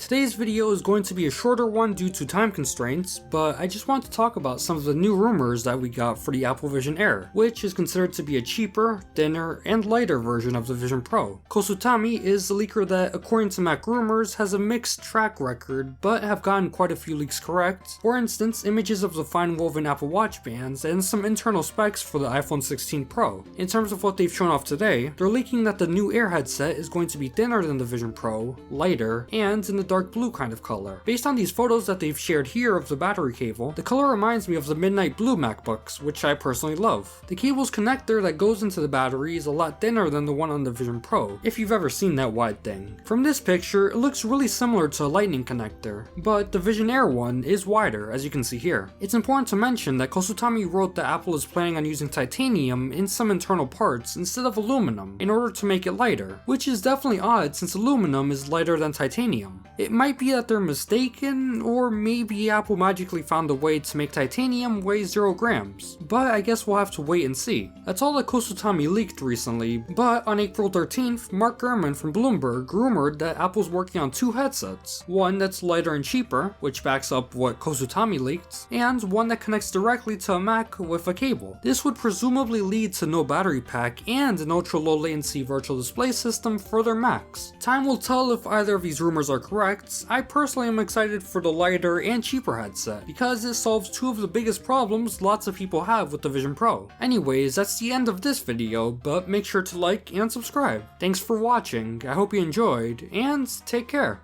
Today's video is going to be a shorter one due to time constraints, but I just want to talk about some of the new rumors that we got for the Apple Vision Air, which is considered to be a cheaper, thinner, and lighter version of the Vision Pro. Kosutami is the leaker that, according to Mac Rumors, has a mixed track record, but have gotten quite a few leaks correct. For instance, images of the fine woven Apple Watch bands and some internal specs for the iPhone 16 Pro. In terms of what they've shown off today, they're leaking that the new Air headset is going to be thinner than the Vision Pro, lighter, and in the dark blue kind of color. Based on these photos that they've shared here of the battery cable, the color reminds me of the midnight blue MacBooks, which I personally love. The cable's connector that goes into the battery is a lot thinner than the one on the Vision Pro, if you've ever seen that wide thing. From this picture, it looks really similar to a lightning connector, but the Vision Air one is wider, as you can see here. It's important to mention that Kosutami wrote that Apple is planning on using titanium in some internal parts instead of aluminum in order to make it lighter, which is definitely odd since aluminum is lighter than titanium. It might be that they're mistaken, or maybe Apple magically found a way to make titanium weigh 0 grams, but I guess we'll have to wait and see. That's all that Kosutami leaked recently, but on April 13th, Mark Gurman from Bloomberg rumored that Apple's working on 2 headsets, one that's lighter and cheaper, which backs up what Kosutami leaked, and one that connects directly to a Mac with a cable. This would presumably lead to no battery pack and an ultra low latency virtual display system for their Macs. Time will tell if either of these rumors are correct. I personally am excited for the lighter and cheaper headset, because it solves 2 of the biggest problems lots of people have with the Vision Pro. Anyways, that's the end of this video, but make sure to like and subscribe. Thanks for watching, I hope you enjoyed, and take care.